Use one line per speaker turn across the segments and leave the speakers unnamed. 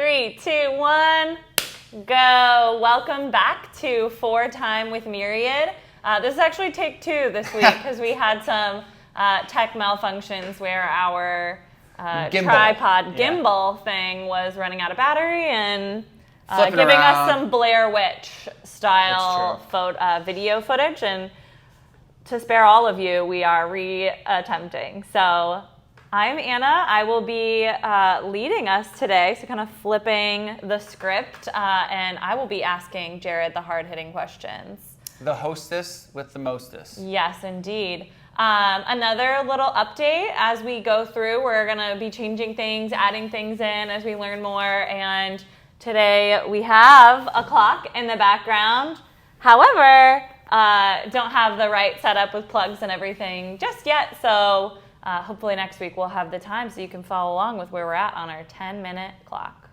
3, 2, 1, go. Welcome back to 4 Time with Myriad. This is actually take 2 this week because we had some tech malfunctions where our tripod gimbal thing was running out of battery and giving us some Blair Witch style video footage. And to spare all of you, we are re-attempting. So I'm Anna. I will be leading us today, so kind of flipping the script, and I will be asking Jared the hard-hitting questions.
The hostess with the mostest.
Yes, indeed. Another little update as we go through. We're going to be changing things, adding things in as we learn more, and today we have a clock in the background. However, don't have the right setup with plugs and everything just yet, so hopefully next week we'll have the time so you can follow along with where we're at on our 10-minute clock.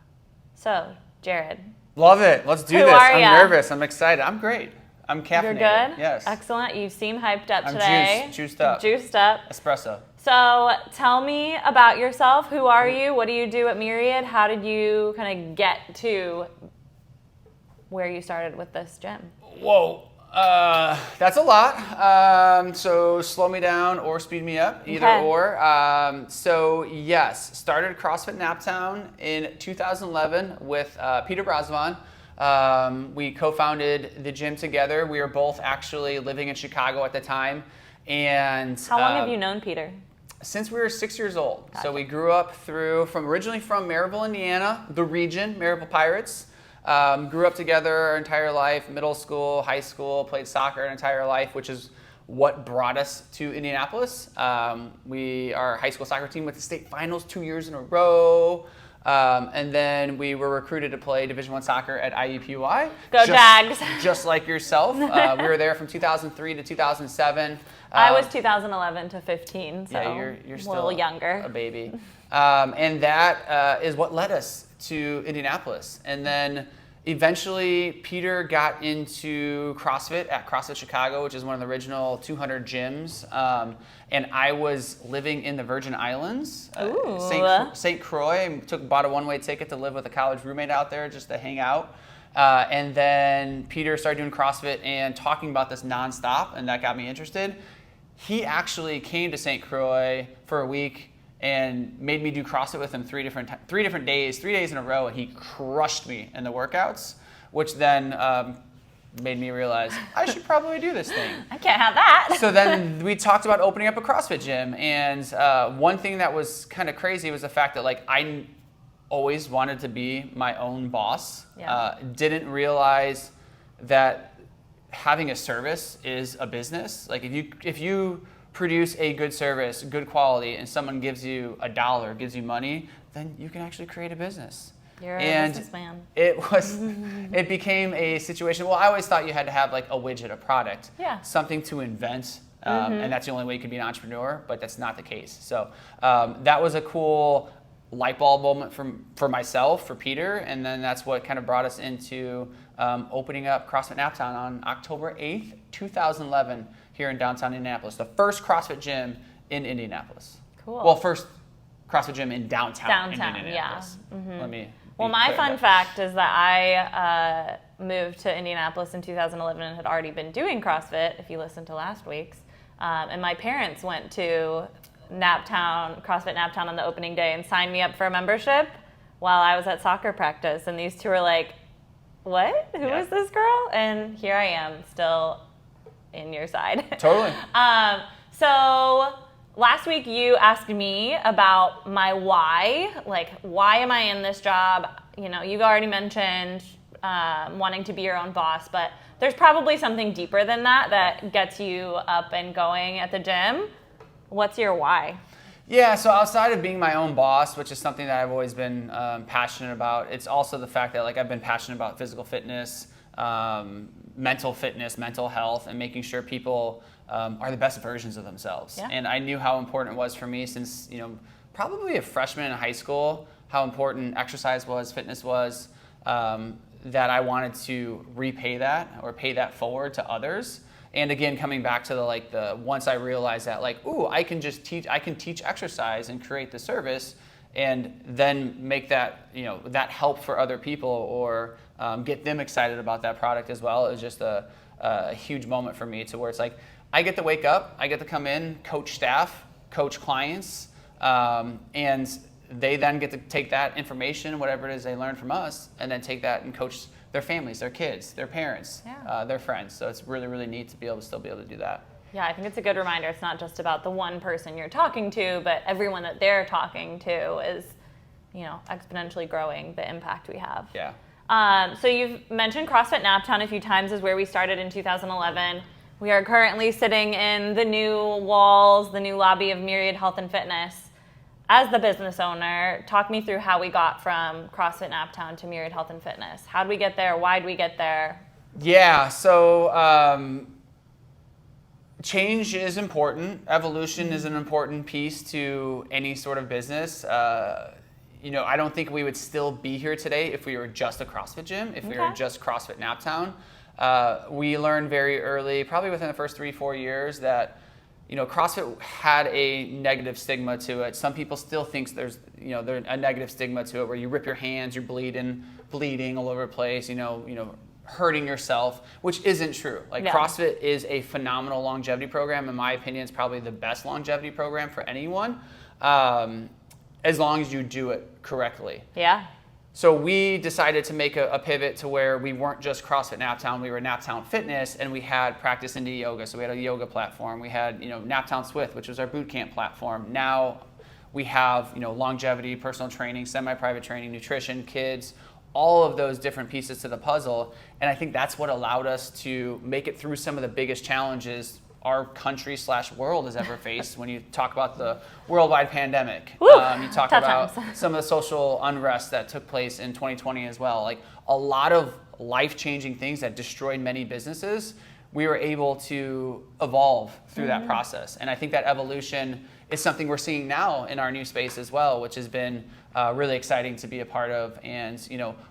So, Jared.
Love it. Let's do this. I'm nervous. I'm excited. I'm great. I'm caffeinated.
You're good?
Yes.
Excellent. You seem hyped up
I'm
today.
Juiced up.
Juiced up.
Espresso.
So tell me about yourself. Who are you? What do you do at Myriad? How did you kind of get to where you started with this gym?
Whoa. That's a lot. So slow me down or speed me up, either or. So yes, started CrossFit NapTown in 2011 with Peter Brasvan. We co-founded the gym together. We were both actually living in Chicago at the time. And
how long have you known Peter?
Since we were 6 years old.
Gotcha.
So we grew up originally from Maryville, Indiana, the region, Maryville Pirates. Grew up together our entire life, middle school, high school, played soccer our entire life, which is what brought us to Indianapolis. Our high school soccer team went to state finals 2 years in a row. And then we were recruited to play Division I soccer at IUPUI.
Go Jags!
Just like yourself. We were there from 2003 to 2007.
I was 2011 to 15, so
yeah, you're still
a little younger.
A baby. And that is what led us to Indianapolis. And then eventually Peter got into CrossFit at CrossFit Chicago, which is one of the original 200 gyms. And I was living in the Virgin Islands, St. Croix. Bought a one-way ticket to live with a college roommate out there just to hang out. And then Peter started doing CrossFit and talking about this nonstop, and that got me interested. He actually came to St. Croix for a week and made me do CrossFit with him 3 different days in a row, and he crushed me in the workouts, which then made me realize I should probably do this thing.
I can't have that.
So then we talked about opening up a CrossFit gym, and one thing that was kind of crazy was the fact that I always wanted to be my own boss.
Yeah.
Didn't realize that having a service is a business. Like if you produce a good service, good quality, and someone gives you $1, gives you money, then you can actually create a business.
You're a businessman.
It became a situation. Well, I always thought you had to have like a widget, a product, something to invent, and that's the only way you could be an entrepreneur. But that's not the case. So that was a cool light bulb moment for myself, for Peter, and then that's what kind of brought us into opening up CrossFit NapTown on October 8th, 2011, here in downtown Indianapolis. The first CrossFit gym in Indianapolis.
Cool.
Well, first CrossFit gym in downtown Indianapolis.
Yeah. Mm-hmm.
Let me.
Well, my fun fact is that I moved to Indianapolis in 2011 and had already been doing CrossFit, if you listened to last week's. And my parents went to NapTown, CrossFit NapTown on the opening day and signed me up for a membership while I was at soccer practice. And these two were like, what? Who is this girl? And here I am, still in your side.
Totally.
So last week you asked me about my why. Like, why am I in this job? You know, you've already mentioned wanting to be your own boss, but there's probably something deeper than that gets you up and going at the gym. What's your why?
Yeah, so outside of being my own boss, which is something that I've always been passionate about, it's also the fact that I've been passionate about physical fitness, mental fitness, mental health, and making sure people are the best versions of themselves. Yeah. And I knew how important it was for me since, probably a freshman in high school, how important exercise was, fitness was, that I wanted to repay that or pay that forward to others. And again, coming back to the once I realized that I can teach exercise and create the service, and then make that, that help for other people, or get them excited about that product as well, is just a huge moment for me, to where it's like, I get to wake up, I get to come in, coach staff, coach clients, and they then get to take that information, whatever it is they learn from us, and then take that and coach their families, their kids, their parents, their friends. So it's really, really neat to still be able to do that.
Yeah, I think it's a good reminder. It's not just about the one person you're talking to, but everyone that they're talking to is, exponentially growing the impact we have.
Yeah.
So you've mentioned CrossFit NapTown a few times, is where we started in 2011. We are currently sitting in the new walls, the new lobby of Myriad Health and Fitness. As the business owner, talk me through how we got from CrossFit NapTown to Myriad Health and Fitness. How did we get there? Why did we get there?
Yeah, so change is important. Evolution is an important piece to any sort of business. I don't think we would still be here today if we were just a CrossFit gym, if we were just CrossFit NapTown. We learned very early, probably within the first 3-4 years, that CrossFit had a negative stigma to it. Some people still think there's a negative stigma to it, where you rip your hands, you're bleeding all over the place, hurting yourself, which isn't true. CrossFit is a phenomenal longevity program. In my opinion, it's probably the best longevity program for anyone, as long as you do it correctly.
Yeah.
So we decided to make a pivot to where we weren't just CrossFit NapTown, we were NapTown Fitness, and we had Practice India Yoga. So we had a yoga platform. We had, NapTown Swift, which was our boot camp platform. Now we have, longevity, personal training, semi-private training, nutrition, kids, all of those different pieces to the puzzle. And I think that's what allowed us to make it through some of the biggest challenges our country/world has ever faced. When you talk about the worldwide pandemic, you talk about some of the social unrest that took place in 2020 as well. Like a lot of life-changing things that destroyed many businesses, we were able to evolve through that process. And I think that evolution is something we're seeing now in our new space as well, which has been really exciting to be a part of. And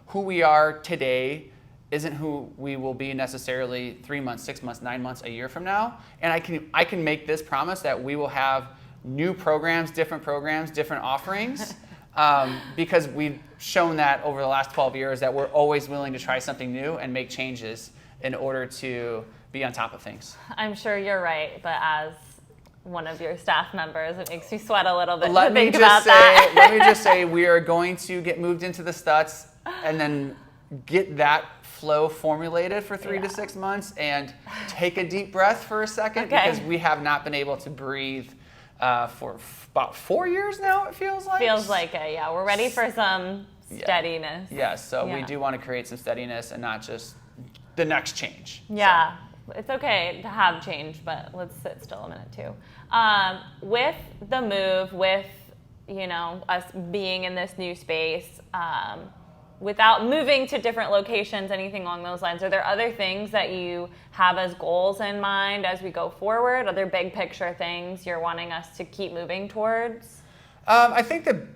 who we are today isn't who we will be necessarily 3 months, 6 months, 9 months, a year from now. And I can make this promise that we will have new programs, different offerings, because we've shown that over the last 12 years that we're always willing to try something new and make changes in order to be on top of things.
I'm sure you're right, but as one of your staff members, it makes me sweat a little bit
Let
to
me
think
just
about
say,
that.
Let me just say, we are going to get moved into the Stutz and then get that flow formulated for 3 to 6 months, and take a deep breath for a second, because we have not been able to breathe for about 4 years now, it feels like.
Feels like it, yeah. We're ready for some steadiness.
Yes, so we do want to create some steadiness and not just the next change.
Yeah, it's okay to have change, but let's sit still a minute too. With the move, with us being in this new space, without moving to different locations, anything along those lines, are there other things that you have as goals in mind as we go forward? Other big picture things you're wanting us to keep moving towards?
I think the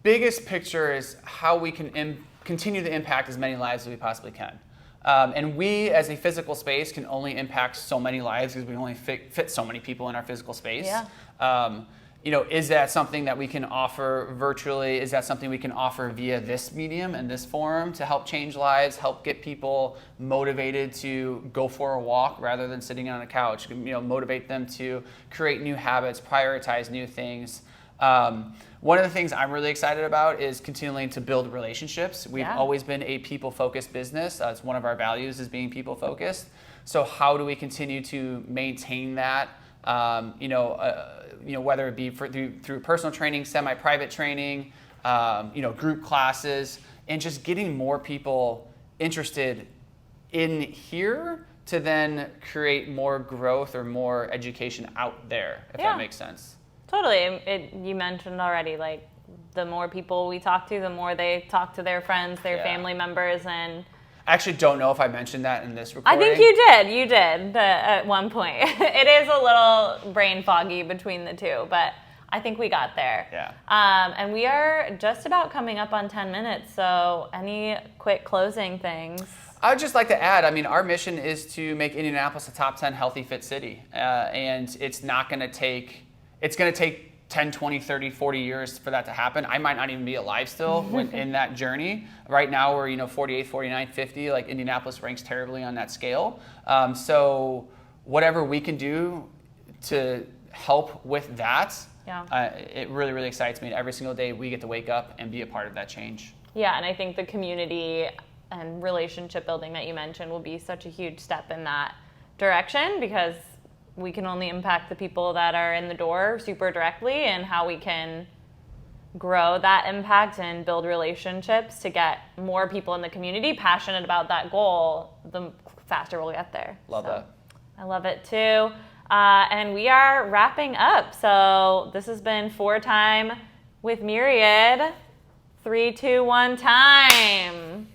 biggest picture is how we can continue to impact as many lives as we possibly can. And we, as a physical space, can only impact so many lives because we only fit so many people in our physical space.
Yeah.
Is that something that we can offer virtually? Is that something we can offer via this medium and this forum to help change lives, help get people motivated to go for a walk rather than sitting on a couch, motivate them to create new habits, prioritize new things. One of the things I'm really excited about is continuing to build relationships. We've always been a people-focused business. It's one of our values, is being people-focused. So how do we continue to maintain that? Whether it be through personal training, semi-private training, group classes, and just getting more people interested in here to then create more growth or more education out there, if that makes sense.
Totally. You mentioned already, like, the more people we talk to, the more they talk to their friends, their family members, and
I actually don't know if I mentioned that in this recording.
I think you did at one point. It is a little brain foggy between the two, but I think we got there.
Yeah.
And we are just about coming up on 10 minutes, so any quick closing things?
I would just like to add, our mission is to make Indianapolis a top 10 healthy, fit city. And it's going to take 10, 20, 30, 40 years for that to happen. I might not even be alive still in that journey. Right now we're 48, 49, 50. Like Indianapolis ranks terribly on that scale. So whatever we can do to help with that, it really, really excites me. And every single day we get to wake up and be a part of that change.
Yeah, and I think the community and relationship building that you mentioned will be such a huge step in that direction, because we can only impact the people that are in the door super directly, and how we can grow that impact and build relationships to get more people in the community passionate about that goal, the faster we'll get there.
Love that.
I love it too. And we are wrapping up. So this has been 4 Time with Myriad. 3, 2, 1, time.